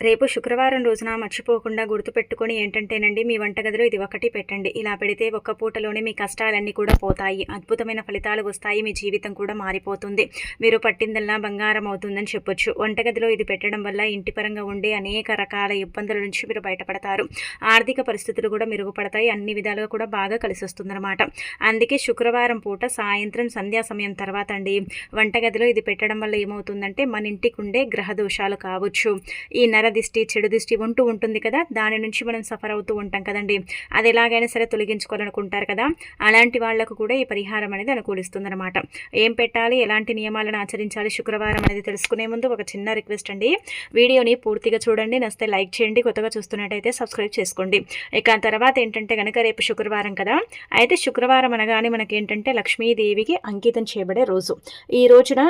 రేపు శుక్రవారం రోజున మర్చిపోకుండా గుర్తుపెట్టుకొని ఏంటంటేనండి, మీ వంటగదిలో ఇది ఒకటి పెట్టండి. ఇలా పెడితే ఒక్క పూటలోనే మీ కష్టాలన్నీ కూడా పోతాయి. అద్భుతమైన ఫలితాలు వస్తాయి. మీ జీవితం కూడా మారిపోతుంది. మీరు పట్టిందల్లా బంగారం అవుతుందని చెప్పొచ్చు. వంటగదిలో ఇది పెట్టడం వల్ల ఇంటి పరంగా ఉండే అనేక రకాల ఇబ్బందుల నుంచి మీరు బయటపడతారు. ఆర్థిక పరిస్థితులు కూడా మెరుగుపడతాయి. అన్ని విధాలుగా కూడా బాగా కలిసి వస్తుందన్నమాట. అందుకే శుక్రవారం పూట సాయంత్రం సంధ్యా సమయం తర్వాత అండి వంటగదిలో ఇది పెట్టడం వల్ల ఏమవుతుందంటే, మన ఇంటికి ఉండే గ్రహ దోషాలు కావచ్చు, ఈ దిష్టి, చెడు దిష్టి ఉంటూ ఉంటుంది కదా, దాని నుంచి మనం సఫర్ అవుతూ ఉంటాం కదండి. అది ఎలాగైనా సరే తొలగించుకోవాలనుకుంటారు కదా, అలాంటి వాళ్లకు కూడా ఈ పరిహారం అనేది అనుకూలిస్తుంది అనమాట. ఏం పెట్టాలి, ఎలాంటి నియమాలను ఆచరించాలి శుక్రవారం అనేది తెలుసుకునే ముందు ఒక చిన్న రిక్వెస్ట్ అండి, వీడియోని పూర్తిగా చూడండి, నచ్చితే లైక్ చేయండి, కొత్తగా చూస్తున్నట్టయితే సబ్స్క్రైబ్ చేసుకోండి. ఇక తర్వాత ఏంటంటే కనుక రేపు శుక్రవారం కదా, అయితే శుక్రవారం అనగానే మనకేంటంటే లక్ష్మీదేవికి అంకితం చేయబడే రోజు. ఈ రోజున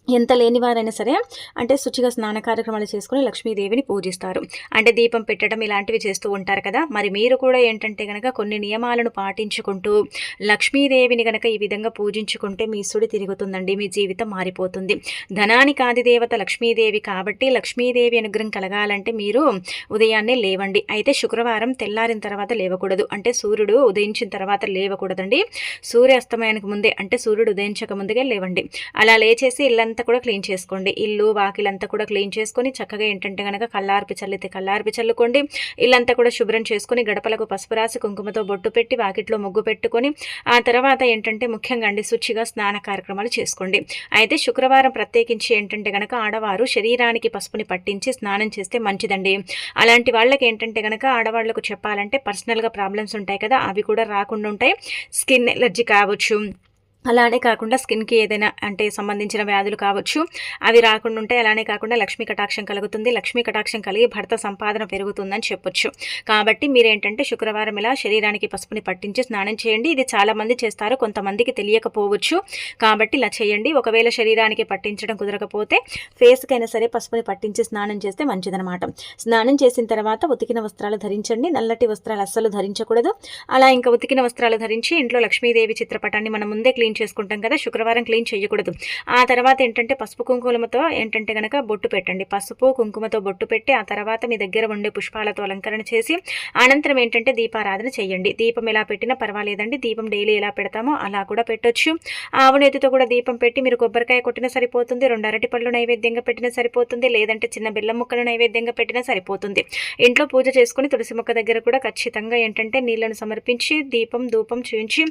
ఎంత లేనివారైనా సరే అంటే శుచిగా స్నాన కార్యక్రమాలు చేసుకుని లక్ష్మీదేవిని పూజిస్తారు. అంటే దీపం పెట్టడం ఇలాంటివి చేస్తూ ఉంటారు కదా. మరి మీరు కూడా ఏంటంటే కనుక కొన్ని నియమాలను పాటించుకుంటూ లక్ష్మీదేవిని కనుక ఈ విధంగా పూజించుకుంటే మీ సుడి తిరుగుతుందండి, మీ జీవితం మారిపోతుంది. ధనానికి ఆది దేవత లక్ష్మీదేవి కాబట్టి లక్ష్మీదేవి అనుగ్రహం కలగాలంటే మీరు ఉదయాన్నే లేవండి. అయితే శుక్రవారం తెల్లారిన తర్వాత లేవకూడదు, అంటే సూర్యుడు ఉదయించిన తర్వాత లేవకూడదండి. సూర్యాస్తమయానికి ముందే, అంటే సూర్యుడు ఉదయించక ముందుగా లేవండి. అలా లేచేసి ఇల్లంతా కూడా క్లీన్ చేసుకోండి. ఇల్లు వాకిలంతా కూడా క్లీన్ చేసుకొని చక్కగా ఏంటంటే కనుక కల్లార్పి చల్లితే కల్లార్పి చల్లుకోండి. ఇల్లంతా కూడా శుభ్రం చేసుకొని గడపలకు పసుపు రాసి కుంకుమతో బొట్టు పెట్టి వాకిట్లో ముగ్గు పెట్టుకొని ఆ తర్వాత ఏంటంటే ముఖ్యంగా అండి శుచిగా స్నాన కార్యక్రమాలు చేసుకోండి. అయితే శుక్రవారం ప్రత్యేకించి ఏంటంటే కనుక ఆడవారు శరీరానికి పసుపుని పట్టించి స్నానం చేస్తే మంచిదండి. అలాంటి వాళ్ళకి ఏంటంటే కనుక ఆడవాళ్లకు చెప్పాలంటే పర్సనల్గా ప్రాబ్లమ్స్ ఉంటాయి కదా, అవి కూడా రాకుండా ఉంటాయి. స్కిన్ ఎలర్జీ కావచ్చు, అలానే కాకుండా స్కిన్కి ఏదైనా అంటే సంబంధించిన వ్యాధులు కావచ్చు, అవి రాకుండా ఉంటాయి. అలానే కాకుండా లక్ష్మీ కటాక్షం కలుగుతుంది. లక్ష్మీ కటాక్షం కలిగి భర్త సంపాదన పెరుగుతుందని చెప్పొచ్చు. కాబట్టి మీరేంటంటే శుక్రవారం ఇలా శరీరానికి పసుపుని పట్టించి స్నానం చేయండి. ఇది చాలామంది చేస్తారు, కొంతమందికి తెలియకపోవచ్చు, కాబట్టి ఇలా చేయండి. ఒకవేళ శరీరానికి పట్టించడం కుదరకపోతే ఫేస్కైనా సరే పసుపుని పట్టించి స్నానం చేస్తే మంచిదనమాట. స్నానం చేసిన తర్వాత ఉతికిన వస్త్రాలు ధరించండి. నల్లటి వస్త్రాలు అస్సలు ధరించకూడదు. అలా ఇంకా ఉతికిన వస్త్రాలు ధరించి ఇంట్లో లక్ష్మీదేవి చిత్రపటాన్ని మనం ముందే క్లీన్ చేసుకుంటాం కదా, శుక్రవారం క్లీన్ చేయకూడదు. ఆ తర్వాత ఏంటంటే పసుపు కుంకుమతో ఏంటంటే కనుక బొట్టు పెట్టండి. పసుపు కుంకుమతో బొట్టు పెట్టి ఆ తర్వాత మీ దగ్గర ఉండే పుష్పాలతో అలంకరణ చేసి అనంతరం ఏంటంటే దీపారాధన చేయండి. దీపం ఎలా పెట్టినా పర్వాలేదండి, దీపం డైలీ ఎలా పెడతామో అలా కూడా పెట్టొచ్చు. ఆవు నెత్తితో కూడా దీపం పెట్టి మీరు కొబ్బరికాయ కొట్టినా సరిపోతుంది, 2 అరటి పళ్ళు నైవేద్యంగా పెట్టినా సరిపోతుంది, లేదంటే చిన్న బెల్లం ముక్కలు నైవేద్యంగా పెట్టినా సరిపోతుంది. ఇంట్లో పూజ చేసుకుని తులసి మొక్క దగ్గర కూడా ఖచ్చితంగా ఏంటంటే నీళ్లను సమర్పించి దీపం ధూపం చూయించి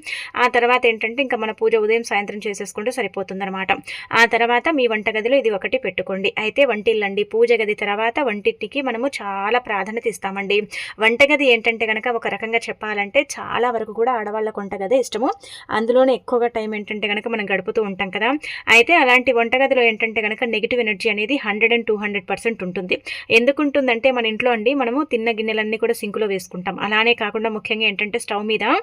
ఆ తర్వాత ఏంటంటే ఇంకా మన పూజ ఉదయం సాయంత్రం చేసేసుకుంటే సరిపోతుందన్నమాట. ఆ తర్వాత మీ వంటగదిలో ఇది ఒకటి పెట్టుకోండి. అయితే వంటిల్లండి, పూజ గది తర్వాత వంటింటికి మనము చాలా ప్రాధాన్యత ఇస్తామండి. వంటగది ఏంటంటే కనుక ఒక రకంగా చెప్పాలంటే చాలా వరకు కూడా ఆడవాళ్ళకు వంటగదే ఇష్టము. అందులోనే ఎక్కువగా టైం ఏంటంటే కనుక మనం గడుపుతూ ఉంటాం కదా. అయితే అలాంటి వంటగదిలో ఏంటంటే కనుక నెగిటివ్ ఎనర్జీ అనేది 100 and 200% ఉంటుంది. ఎందుకుంటుందంటే మన ఇంట్లో అండి మనము తిన్న గిన్నెలన్నీ కూడా సింకులో వేసుకుంటాం. అలానే కాకుండా ముఖ్యంగా ఏంటంటే స్టవ్ మీద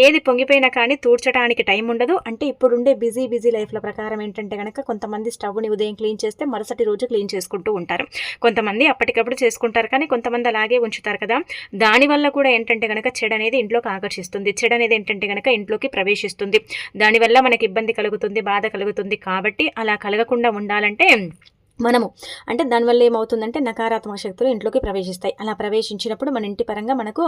ఏది పొంగిపోయినా కానీ తూర్చడానికి టైం ఉండదు. అంటే ఇప్పుడుండే బిజీ లైఫ్ల ప్రకారం ఏంటంటే కనుక కొంతమంది స్టవ్ని ఉదయం క్లీన్ చేస్తే మరుసటి రోజు క్లీన్ చేసుకుంటూ ఉంటారు. కొంతమంది అప్పటికప్పుడు చేసుకుంటారు, కానీ కొంతమంది అలాగే ఉంచుతారు కదా. దానివల్ల కూడా ఏంటంటే కనుక చెడు అనేది ఇంట్లోకి ఆకర్షిస్తుంది. చెడు అనేది ఏంటంటే కనుక ఇంట్లోకి ప్రవేశిస్తుంది. దానివల్ల మనకి ఇబ్బంది కలుగుతుంది, బాధ కలుగుతుంది. కాబట్టి అలా కలగకుండా ఉండాలంటే మనము అంటే దానివల్ల ఏమవుతుందంటే నకారాత్మక శక్తులు ఇంట్లోకి ప్రవేశిస్తాయి. అలా ప్రవేశించినప్పుడు మన ఇంటి పరంగా మనకు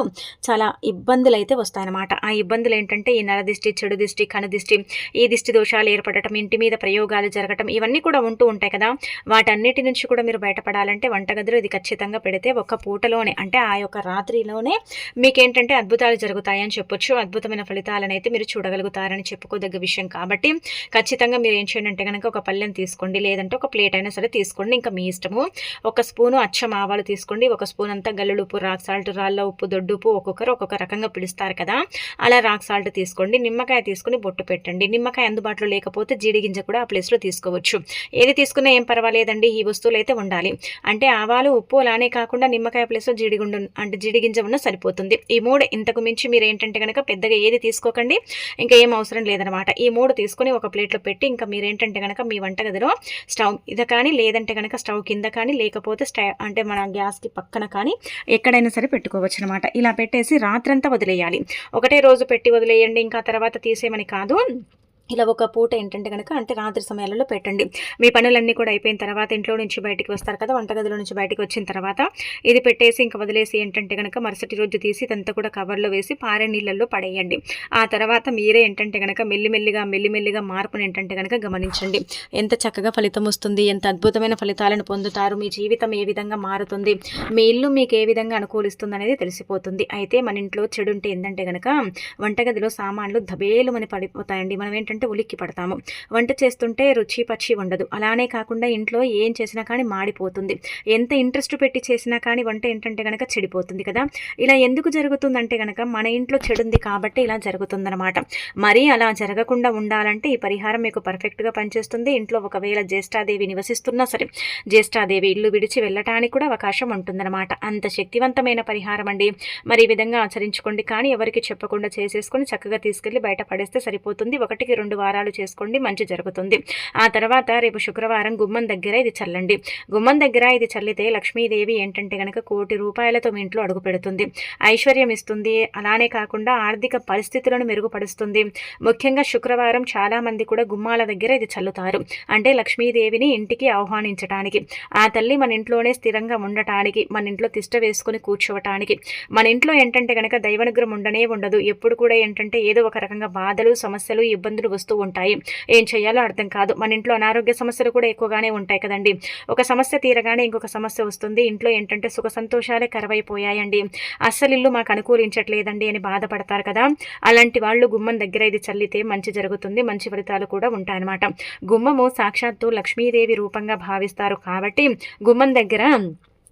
చాలా ఇబ్బందులు అయితే వస్తాయన్నమాట. ఆ ఇబ్బందులు ఏంటంటే ఈ నరదిష్టి, చెడు దిష్టి, కనుదిష్టి, ఈ దిష్టి దోషాలు ఏర్పడటం, ఇంటి మీద ప్రయోగాలు జరగటం, ఇవన్నీ కూడా ఉంటూ ఉంటాయి కదా. వాటన్నిటి నుంచి కూడా మీరు బయటపడాలంటే వంటగదిలో ఇది ఖచ్చితంగా పెడితే ఒక్క పూటలోనే, అంటే ఆ యొక్క రాత్రిలోనే మీకేంటంటే అద్భుతాలు జరుగుతాయని చెప్పొచ్చు. అద్భుతమైన ఫలితాలను అయితే మీరు చూడగలుగుతారని చెప్పుకోదగ్గ విషయం. కాబట్టి ఖచ్చితంగా మీరు ఏం చేయండి అంటే కనుక ఒక పళ్ళెం తీసుకోండి, లేదంటే ఒక ప్లేట్ అయినా సరే తీసుకోండి, ఇంకా మీ ఇష్టము. ఒక స్పూను అచ్చం ఆవాలు తీసుకోండి, ఒక స్పూన్ అంతా గల్లుడు ఉప్పు, రాక్ సాల్ట్, రాళ్ళ ఉప్పు, దొడ్డు ఉప్పు, ఒక్కొక్కరు ఒక్కొక్క రకంగా పిలుస్తారు కదా, అలా రాక్ సాల్ట్ తీసుకోండి. నిమ్మకాయ తీసుకుని బొట్టు పెట్టండి. నిమ్మకాయ అందుబాటులో లేకపోతే జీడిగింజ కూడా ఆ ప్లేస్లో తీసుకోవచ్చు. ఏది తీసుకున్నా ఏం పర్వాలేదండి, ఈ వస్తువులు అయితే ఉండాలి. అంటే ఆవాలు, ఉప్పు, అలానే కాకుండా నిమ్మకాయ ప్లేస్లో జీడిగింజ ఉన్న సరిపోతుంది. ఈ 3, ఇంతకు మించి మీరు ఏంటంటే కనుక పెద్దగా ఏది తీసుకోకండి, ఇంకా ఏం అవసరం లేదనమాట. ఈ 3 తీసుకుని ఒక ప్లేట్లో పెట్టి ఇంకా మీరేంటంటే కనుక మీ వంటగదిలో స్టవ్ మీద కానీ లేదంటే కనుక స్టవ్ కింద కానీ లేకపోతే అంటే మన గ్యాస్కి పక్కన కానీ ఎక్కడైనా సరే పెట్టుకోవచ్చు అనమాట. ఇలా పెట్టేసి రాత్రంతా వదిలేయాలి. ఒకటే రోజు పెట్టి వదిలేయండి ఇంకా తర్వాత తీసేయమని కాదు. ఇలా ఒక పూట ఏంటంటే గనక అంటే రాత్రి సమయాలలో పెట్టండి. మీ పనులన్నీ కూడా అయిపోయిన తర్వాత ఇంట్లో నుంచి బయటికి వస్తారు కదా! వంటగదిలో నుంచి బయటికి వచ్చిన తర్వాత ఇది పెట్టేసి ఇంక వదిలేసి ఏంటంటే గనక మరుసటి రోజు తీసి ఇదంతా కూడా కవర్‌లో వేసి పారే నీళ్ళల్లో పడేయండి. ఆ తర్వాత మీరే ఏంటంటే గనక మెల్లిమెల్లిగా మార్పుని ఏంటంటే గనక గమనించండి. ఎంత చక్కగా ఫలితం వస్తుంది, ఎంత అద్భుతమైన ఫలితాలను పొందుతారు, మీ జీవితం ఏ విధంగా మారుతుంది, మీ ఇల్లు మీకు ఏ విధంగా అనుకూలిస్తుందనేది తెలిసిపోతుంది. అయితే మన ఇంట్లో చెడుంటే ఏందంటే గనక వంటగదిలో సామాన్లు దబేలుమని పడిపోతాయండి. మనం ఏంటంటే ఉలిక్కి పడతాము. వంట చేస్తుంటే రుచి పచ్చి ఉండదు. అలానే కాకుండా ఇంట్లో ఏం చేసినా కానీ మాడిపోతుంది. ఎంత ఇంట్రెస్ట్ పెట్టి చేసినా కానీ వంట ఏంటంటే గనక చెడిపోతుంది కదా! ఇలా ఎందుకు జరుగుతుందంటే గనక మన ఇంట్లో చెడుంది కాబట్టి ఇలా జరుగుతుందనమాట. మరి అలా జరగకుండా ఉండాలంటే ఈ పరిహారం మీకు పర్ఫెక్ట్‌గా పనిచేస్తుంది. ఇంట్లో ఒకవేళ జ్యేష్ఠాదేవి నివసిస్తున్నా సరే, జ్యేష్ఠాదేవి ఇల్లు విడిచి వెళ్ళటానికి కూడా అవకాశం ఉంటుందన్నమాట. అంత శక్తివంతమైన పరిహారం అండి. మరి ఈ విధంగా ఆచరించుకోండి. కానీ ఎవరికీ చెప్పకుండా చేసేసుకొని చక్కగా తీసుకెళ్ళి బయట పడేస్తే సరిపోతుంది. 1కి 2 వారాలు చేసుకోండి, మంచి జరుగుతుంది. ఆ తర్వాత రేపు శుక్రవారం గుమ్మం దగ్గర ఇది చల్లండి. గుమ్మం దగ్గర ఇది చల్లితే లక్ష్మీదేవి ఏంటంటే గనక ₹1,00,00,000తో మీ ఇంట్లో అడుగు పెడుతుంది. ఐశ్వర్యం ఇస్తుంది. అలానే కాకుండా ఆర్థిక పరిస్థితులను మెరుగుపరుస్తుంది. ముఖ్యంగా శుక్రవారం చాలా మంది కూడా గుమ్మాల దగ్గర ఇది చల్లుతారు. అంటే లక్ష్మీదేవిని ఇంటికి ఆహ్వానించటానికి, ఆ తల్లి మన ఇంట్లోనే స్థిరంగా ఉండటానికి, మన ఇంట్లో తిష్ట వేసుకుని కూర్చోవటానికి. మన ఇంట్లో ఏంటంటే గనక దైవానుగ్రహం ఉండనే ఉండదు. ఎప్పుడు కూడా ఏంటంటే ఏదో ఒక రకంగా బాధలు, సమస్యలు, ఇబ్బందులు వస్తూ ఉంటాయి. ఏం చేయాలో అర్థం కాదు. మన ఇంట్లో అనారోగ్య సమస్యలు కూడా ఎక్కువగానే ఉంటాయి కదండి. ఒక సమస్య తీరగానే ఇంకొక సమస్య వస్తుంది. ఇంట్లో ఏంటంటే సుఖ సంతోషాలే కరువైపోయాయండి, అస్సలు ఇల్లు మాకు అనుకూలించట్లేదండి అని బాధపడతారు కదా! అలాంటి వాళ్ళు గుమ్మం దగ్గర ఇది చల్లితే మంచి జరుగుతుంది. మంచి ఫలితాలు కూడా ఉంటాయన్నమాట. గుమ్మము సాక్షాత్తు లక్ష్మీదేవి రూపంగా భావిస్తారు కాబట్టి గుమ్మం దగ్గర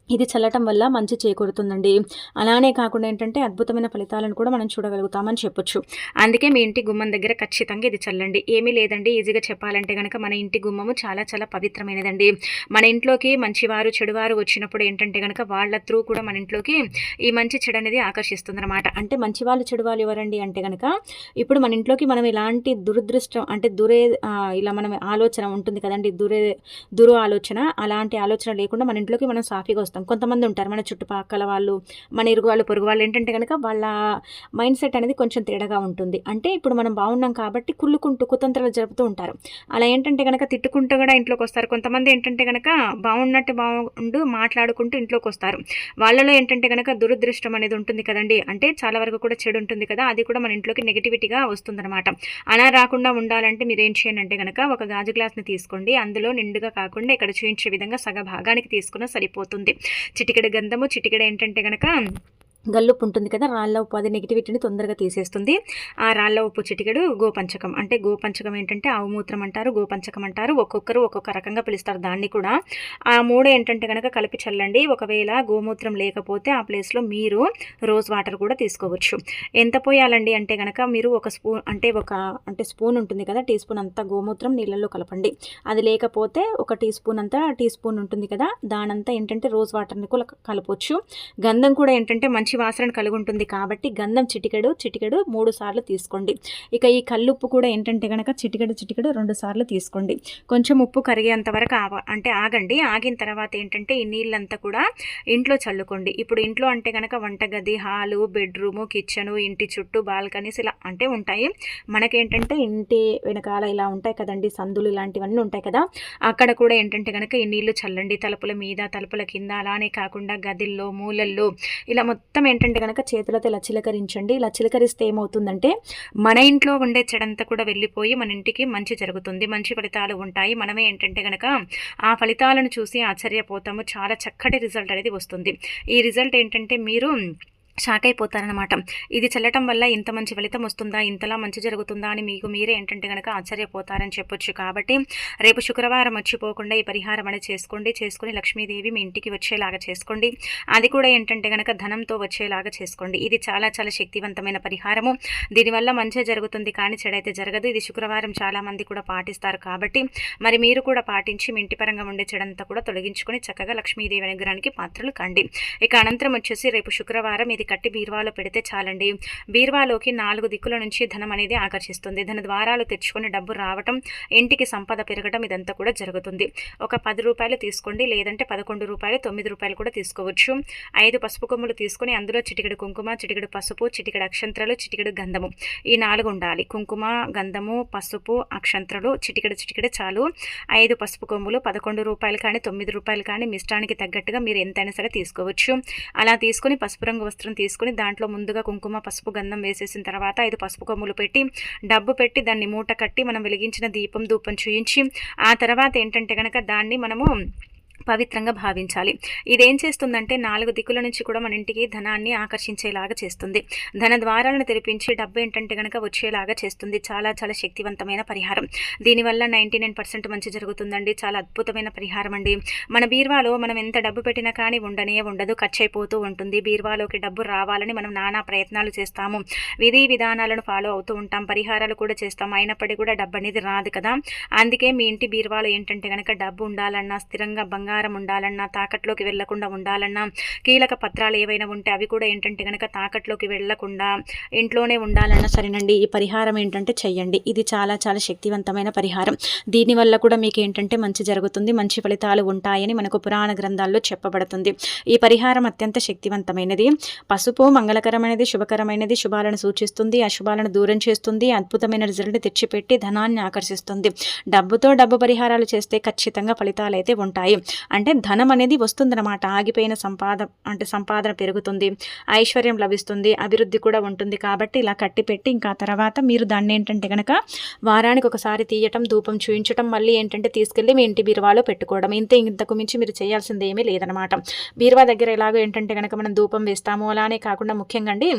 ఇది చల్లటం వల్ల మంచి చేకూరుతుందండి. అలానే కాకుండా ఏంటంటే అద్భుతమైన ఫలితాలను కూడా మనం చూడగలుగుతామని చెప్పొచ్చు. అందుకే మీ ఇంటి గుమ్మం దగ్గర ఖచ్చితంగా ఇది చల్లండి. ఏమీ లేదండి, ఈజీగా చెప్పాలంటే కనుక మన ఇంటి గుమ్మము చాలా చాలా పవిత్రమైనదండి. మన ఇంట్లోకి మంచివారు చెడువారు వచ్చినప్పుడు ఏంటంటే కనుక వాళ్ళ త్రూ కూడా మన ఇంట్లోకి ఈ మంచి చెడు అనేది ఆకర్షిస్తుందన్నమాట. అంటే మంచి వాళ్ళు చెడు వాళ్ళు ఎవరండి అంటే కనుక ఇప్పుడు మన ఇంట్లోకి మనం ఇలాంటి దురదృష్టం అంటే ఇలా మనం ఆలోచన ఉంటుంది కదండి, దురు ఆలోచన, అలాంటి ఆలోచన లేకుండా మన ఇంట్లోకి మనం సాఫీగా వస్తాం. కొంతమంది ఉంటారు మన చుట్టుపక్కల వాళ్ళు, మన ఇరుగు వాళ్ళు, పొరుగు వాళ్ళు ఏంటంటే కనుక వాళ్ళ మైండ్ సెట్ అనేది కొంచెం తేడాగా ఉంటుంది. అంటే ఇప్పుడు మనం బాగున్నాం కాబట్టి కుళ్ళుకుంటూ కుతంత్రాలు జరుపుతూ ఉంటారు. అలా ఏంటంటే కనుక తిట్టుకుంటూ కూడా ఇంట్లోకి వస్తారు. కొంతమంది ఏంటంటే కనుక బాగుండు మాట్లాడుకుంటూ ఇంట్లోకి వస్తారు. వాళ్ళలో ఏంటంటే కనుక దురదృష్టం అనేది ఉంటుంది కదండి. అంటే చాలా వరకు కూడా చెడు ఉంటుంది కదా, అది కూడా మన ఇంట్లోకి నెగిటివిటీగా వస్తుందన్నమాట. అలా రాకుండా ఉండాలంటే మీరు ఏం చేయండి అంటే కనుక ఒక గాజు గ్లాస్ని తీసుకోండి. అందులో నిండుగా కాకుండా ఇక్కడ చూపించే విధంగా సగ భాగానికి తీసుకున్న సరిపోతుంది. చిటికెడు గంధము, చిటికెడు ఏంటంటే గనక గల్లుప్పు ఉంటుంది కదా, రాళ్ళ ఉప్పు, అది నెగిటివిటీని తొందరగా తీసేస్తుంది. ఆ రాళ్ళ ఉప్పు చిటికెడు గోపంచకం, అంటే గోపంచకం ఏంటంటే ఆవు మూత్రం అంటారు, గోపంచకం అంటారు, ఒక్కొక్కరు ఒక్కొక్క రకంగా పిలుస్తారు దాన్ని కూడా. ఆ మూడు ఏంటంటే కనుక కలిపి చల్లండి. ఒకవేళ గోమూత్రం లేకపోతే ఆ ప్లేస్లో మీరు రోజ్ వాటర్ కూడా తీసుకోవచ్చు. ఎంత పోయాలండి అంటే కనుక మీరు ఒక స్పూన్ అంటే స్పూన్ ఉంటుంది కదా, టీ స్పూన్ అంతా గోమూత్రం నీళ్ళల్లో కలపండి. అది లేకపోతే ఒక టీ స్పూన్ ఉంటుంది కదా, దానంతా ఏంటంటే రోజ్ వాటర్ని కూడా కలపవచ్చు. గంధం కూడా ఏంటంటే మంచి వాసన కలిగి ఉంటుంది కాబట్టి గంధం చిటికెడు 3 సార్లు తీసుకోండి. ఇక ఈ కల్లుప్పు కూడా ఏంటంటే కనుక చిటికెడు 2 సార్లు తీసుకోండి. కొంచెం ఉప్పు కరిగేంత వరకు ఆగండి. ఆగిన తర్వాత ఏంటంటే ఈ నీళ్ళంతా కూడా ఇంట్లో చల్లుకోండి. ఇప్పుడు ఇంట్లో అంటే కనుక వంటగది, హాలు, బెడ్రూము, కిచెను, ఇంటి చుట్టూ బాల్కనీస్ ఇలా అంటే ఉంటాయి. మనకేంటంటే ఇంటి వెనకాల ఇలా ఉంటాయి కదండి, సందులు ఇలాంటివన్నీ ఉంటాయి కదా, అక్కడ కూడా ఏంటంటే కనుక ఈ నీళ్లు చల్లండి. తలుపుల మీద, తలుపుల కింద, అలానే కాకుండా గదిల్లో, మూలల్లో ఇలా మొత్తం ఏంటంటే కనుక చేతులతో ఇలా చిలకరించండి. ఇలా చిలకరిస్తే ఏమవుతుందంటే మన ఇంట్లో ఉండే చెడంతా కూడా వెళ్ళిపోయి మన ఇంటికి మంచి జరుగుతుంది, మంచి ఫలితాలు ఉంటాయి. మనమే ఏంటంటే కనుక ఆ ఫలితాలను చూసి ఆశ్చర్యపోతాము. చాలా చక్కటి రిజల్ట్ అనేది వస్తుంది. ఈ రిజల్ట్ ఏంటంటే మీరు షాక్ అయిపోతారనమాట. ఇది చల్లటం వల్ల ఇంత మంచి ఫలితం వస్తుందా, ఇంతలా మంచి జరుగుతుందా అని మీకు మీరే ఏంటంటే కనుక ఆశ్చర్యపోతారని చెప్పొచ్చు. కాబట్టి రేపు శుక్రవారం మర్చిపోకుండా ఈ పరిహారం అనేది చేసుకొని లక్ష్మీదేవి మీ ఇంటికి వచ్చేలాగా చేసుకోండి. అది కూడా ఏంటంటే కనుక ధనంతో వచ్చేలాగా చేసుకోండి. ఇది చాలా చాలా శక్తివంతమైన పరిహారము. దీనివల్ల మంచి జరుగుతుంది కానీ చెడైతే జరగదు. ఇది శుక్రవారం చాలామంది కూడా పాటిస్తారు కాబట్టి మరి మీరు కూడా పాటించి మీ ఇంటి పరంగా ఉండే చెడంతా కూడా తొలగించుకొని చక్కగా లక్ష్మీదేవి అనుగ్రహానికి పాత్రలు కండి. ఇక అనంతరం వచ్చేసి రేపు శుక్రవారం ఇది ఇది కట్టి బీరువాలో పెడితే చాలండి. బీరువాలోకి 4 దిక్కుల నుంచి ధనం అనేది ఆకర్షిస్తుంది. ధన ద్వారాలు తెచ్చుకొని డబ్బు రావటం, ఇంటికి సంపద పెరగటం ఇదంతా కూడా జరుగుతుంది. ఒక 10 రూపాయలు తీసుకోండి, లేదంటే 11 రూపాయలు, 9 రూపాయలు కూడా తీసుకోవచ్చు. 5 పసుపు కొమ్ములు తీసుకొని అందులో చిటికెడు కుంకుమ, చిటికెడు పసుపు, చిటికెడు అక్షంత్రాలు, చిటికెడు గంధము, ఈ 4 ఉండాలి. కుంకుమ, గంధము, పసుపు, అక్షంత్రాలు చిటికెడు చాలు. 5 పసుపు కొమ్ములు 11 రూపాయలు కానీ 9 రూపాయలు కానీ మీ ఇష్టానికి తగ్గట్టుగా మీరు ఎంతైనా సరే తీసుకోవచ్చు. అలా తీసుకొని పసుపు రంగు వస్త్రం తీసుకొని దాంట్లో ముందుగా కుంకుమ, పసుపు, గంధం వేసేసిన తర్వాత 5 పసుపు కొమ్ములు పెట్టి డబ్బు పెట్టి దాన్ని మూట కట్టి మనం వెలిగించిన దీపం ధూపం చూయించి ఆ తర్వాత ఏంటంటే కనుక దాన్ని మనము పవిత్రంగా భావించాలి. ఇదేం చేస్తుందంటే 4 దిక్కుల నుంచి కూడా మన ఇంటికి ధనాన్ని ఆకర్షించేలాగా చేస్తుంది. ధన ద్వారాలను తెరిపించి డబ్బు ఏంటంటే కనుక వచ్చేలాగా చేస్తుంది. చాలా చాలా శక్తివంతమైన పరిహారం. దీనివల్ల 99% మంచి జరుగుతుందండి. చాలా అద్భుతమైన పరిహారం అండి. మన బీరువాలో మనం ఎంత డబ్బు పెట్టినా కానీ ఉండనే ఉండదు, ఖర్చు అయిపోతూ ఉంటుంది. బీరువాలోకి డబ్బు రావాలని మనం నానా ప్రయత్నాలు చేస్తాము, విధి విధానాలను ఫాలో అవుతూ ఉంటాం, పరిహారాలు కూడా చేస్తాం, అయినప్పటికీ కూడా డబ్బు అనేది రాదు కదా. అందుకే మీ ఇంటి బీరువాలో ఏంటంటే కనుక డబ్బు ఉండాలన్నా, స్థిరంగా బంగారం ఉండాలన్నా, తాకట్లోకి వెళ్లకుండా ఉండాలన్నా, కీలక పత్రాలు ఏవైనా ఉంటే అవి కూడా ఏంటంటే కనుక తాకట్లోకి వెళ్లకుండా ఇంట్లోనే ఉండాలన్నా సరేనండి, ఈ పరిహారం ఏంటంటే చెయ్యండి. ఇది చాలా చాలా శక్తివంతమైన పరిహారం. దీనివల్ల కూడా మీకు ఏంటంటే మంచి జరుగుతుంది, మంచి ఫలితాలు ఉంటాయని మనకు పురాణ గ్రంథాల్లో చెప్పబడుతుంది. ఈ పరిహారం అత్యంత శక్తివంతమైనది. పసుపు మంగళకరమైనది, శుభకరమైనది, శుభాలను సూచిస్తుంది, అశుభాలను దూరం చేస్తుంది, అద్భుతమైన రిజల్ట్ తెచ్చిపెట్టి ధనాన్ని ఆకర్షిస్తుంది. డబ్బుతో డబ్బు పరిహారాలు చేస్తే ఖచ్చితంగా ఫలితాలు అయితే ఉంటాయి. అంటే ధనం అనేది వస్తుందన్నమాట. ఆగిపోయిన సంపాదన పెరుగుతుంది, ఐశ్వర్యం లభిస్తుంది, అభివృద్ధి కూడా ఉంటుంది. కాబట్టి ఇలా కట్టిపెట్టి ఇంకా తర్వాత మీరు దాన్ని ఏంటంటే కనుక వారానికి ఒకసారి తీయటం, ధూపం చూయించటం, మళ్ళీ ఏంటంటే తీసుకెళ్ళి మీ ఇంటి బీరువాలో పెట్టుకోవడం. ఇంతకు మించి మీరు చేయాల్సింది ఏమీ లేదనమాట. బీరువా దగ్గర ఎలాగో ఏంటంటే కనుక మనం ధూపం వేస్తాము, అలానే కాకుండా ముఖ్యంగా అండి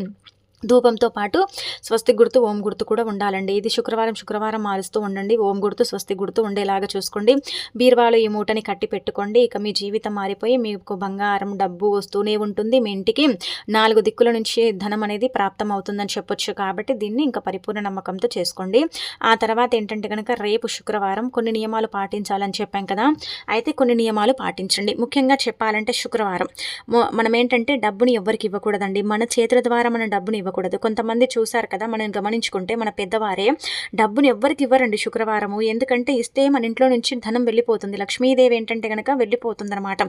ధూపంతో పాటు స్వస్తి గుర్తు, ఓం గుర్తు కూడా ఉండాలండి. ఇది శుక్రవారం మారుస్తూ ఉండండి. ఓం గుర్తు, స్వస్తి గుర్తు ఉండేలాగా చూసుకోండి. బీరువాలో ఈ మూటని కట్టి పెట్టుకోండి. ఇక మీ జీవితం మారిపోయి మీకు బంగారం, డబ్బు వస్తూనే ఉంటుంది. మీ ఇంటికి 4 దిక్కుల నుంచి ధనం అనేది ప్రాప్తం అవుతుందని చెప్పొచ్చు. కాబట్టి దీన్ని ఇంకా పరిపూర్ణ నమ్మకంతో చేసుకోండి. ఆ తర్వాత ఏంటంటే కనుక రేపు శుక్రవారం కొన్ని నియమాలు పాటించాలని చెప్పాం కదా. అయితే కొన్ని నియమాలు పాటించండి. ముఖ్యంగా చెప్పాలంటే శుక్రవారం మనం ఏంటంటే డబ్బుని ఎవరికి ఇవ్వకూడదండి. మన చేతుల ద్వారా మన డబ్బుని ఇవ్వకూడదు. కొంతమంది చూసారు కదా, మనం గమనించుకుంటే మన పెద్దవారే డబ్బుని ఎవ్వరికి ఇవ్వరండి శుక్రవారము. ఎందుకంటే ఇస్తే మన ఇంట్లో నుంచి ధనం వెళ్ళిపోతుంది, లక్ష్మీదేవి ఏంటంటే కనుక వెళ్ళిపోతుంది అనమాట.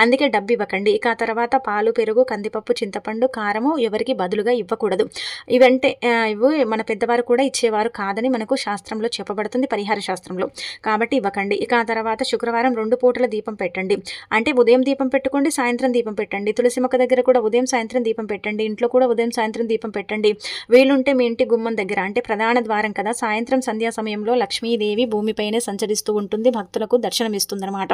అందుకే డబ్బు ఇవ్వకండి. ఇక ఆ తర్వాత పాలు, పెరుగు, కందిపప్పు, చింతపండు, కారము ఎవరికి బదులుగా ఇవ్వకూడదు. ఇవంటే ఇవి మన పెద్దవారు కూడా ఇచ్చేవారు కాదని మనకు శాస్త్రంలో చెప్పబడుతుంది, పరిహార శాస్త్రంలో. కాబట్టి ఇవ్వకండి. ఇక ఆ తర్వాత శుక్రవారం 2 పూటల దీపం పెట్టండి. అంటే ఉదయం దీపం పెట్టుకోండి, సాయంత్రం దీపం పెట్టండి. తులసి మొక్క దగ్గర కూడా ఉదయం సాయంత్రం దీపం పెట్టండి. ఇంట్లో కూడా ఉదయం సాయంత్రం దీపం పెట్టండి. వీలుంటే మీ ఇంటి గుమ్మం దగ్గర, అంటే ప్రధాన ద్వారం కదా, సాయంత్రం సంధ్యా సమయంలో లక్ష్మీదేవి భూమిపైనే సంచరిస్తూ ఉంటుంది, భక్తులకు దర్శనమిస్తుంది అనమాట.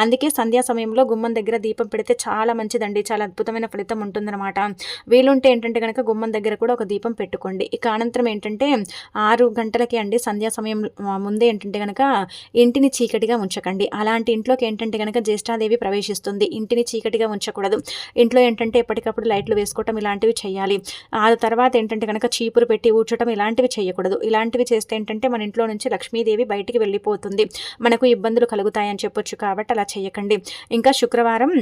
అందుకే సంధ్యా సమయంలో గుమ్మం దగ్గర దీపం పెడితే చాలా మంచిదండి, చాలా అద్భుతమైన ఫలితం ఉంటుందన్నమాట. వీలుంటే ఏంటంటే కనుక గుమ్మం దగ్గర కూడా ఒక దీపం పెట్టుకోండి. ఇక అనంతరం ఏంటంటే 6 గంటలకి అండి సంధ్యా సమయం ముందే ఏంటంటే కనుక ఇంటిని చీకటిగా ఉంచకండి. అలాంటి ఇంట్లోకి ఏంటంటే కనుక జ్యేష్ఠాదేవి ప్రవేశిస్తుంది. ఇంటిని చీకటిగా ఉంచకూడదు. ఇంట్లో ఏంటంటే ఎప్పటికప్పుడు లైట్లు వేసుకోవటం ఇలాంటివి చేయాలి. ఆ తర్వాత ఏంటంటే కనుక చీపురు పెట్టి ఊడ్చడం ఇలాంటివి చేయకూడదు. ఇలాంటివి చేస్తే ఏంటంటే మన ఇంట్లో నుంచి లక్ష్మీదేవి బయటికి వెళ్ళిపోతుంది, మనకు ఇబ్బందులు కలుగుతాయని చెప్పొచ్చు. కాబట్టి అలా చేయకండి. ఇంకా శుక్రవారం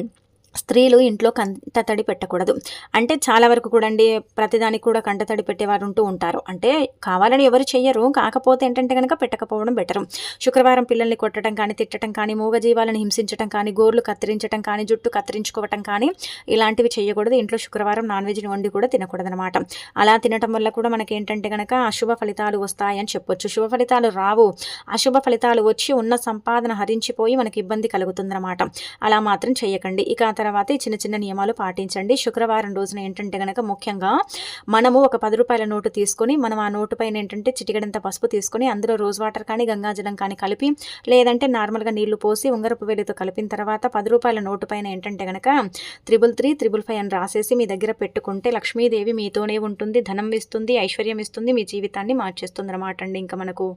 స్త్రీలు ఇంట్లో కంటతడి పెట్టకూడదు. అంటే చాలా వరకు కూడా అండి ప్రతిదానికి కూడా కంటతడి పెట్టేవారు ఉంటూ ఉంటారు. అంటే కావాలని ఎవరు చెయ్యరు, కాకపోతే ఏంటంటే కనుక పెట్టకపోవడం బెటరు. శుక్రవారం పిల్లల్ని కొట్టడం కానీ, తిట్టడం కానీ, మూగజీవాలను హింసించడం కానీ, గోర్లు కత్తిరించడం కానీ, జుట్టు కత్తిరించుకోవటం కానీ ఇలాంటివి చేయకూడదు. ఇంట్లో శుక్రవారం నాన్ వెజ్ని వండి కూడా తినకూడదు అనమాట. అలా తినటం వల్ల కూడా మనకి ఏంటంటే కనుక అశుభ ఫలితాలు వస్తాయని చెప్పొచ్చు. శుభ ఫలితాలు రావు, అశుభ ఫలితాలు వచ్చి ఉన్న సంపాదన హరించిపోయి మనకి ఇబ్బంది కలుగుతుందన్నమాట. అలా మాత్రం చేయకండి. ఇక తర్వాత ఈ చిన్న చిన్న నియమాలు పాటించండి. శుక్రవారం రోజున ఏంటంటే కనుక ముఖ్యంగా మనము ఒక 10 రూపాయల నోటు తీసుకొని మనం ఆ నోటు పైన ఏంటంటే చిటికెడంత పసుపు తీసుకొని అందులో రోజ్ వాటర్ కానీ, గంగాజలం కానీ కలిపి, లేదంటే నార్మల్గా నీళ్లు పోసి ఉంగరపు వేలితో కలిపిన తర్వాత 10 రూపాయల నోటు పైన ఏంటంటే కనుక 333 555 అని రాసేసి మీ దగ్గర పెట్టుకుంటే లక్ష్మీదేవి మీతోనే ఉంటుంది, ధనం ఇస్తుంది, ఐశ్వర్యం ఇస్తుంది, మీ జీవితాన్ని మార్చేస్తుంది అనమాట అండి ఇంకా మనకు.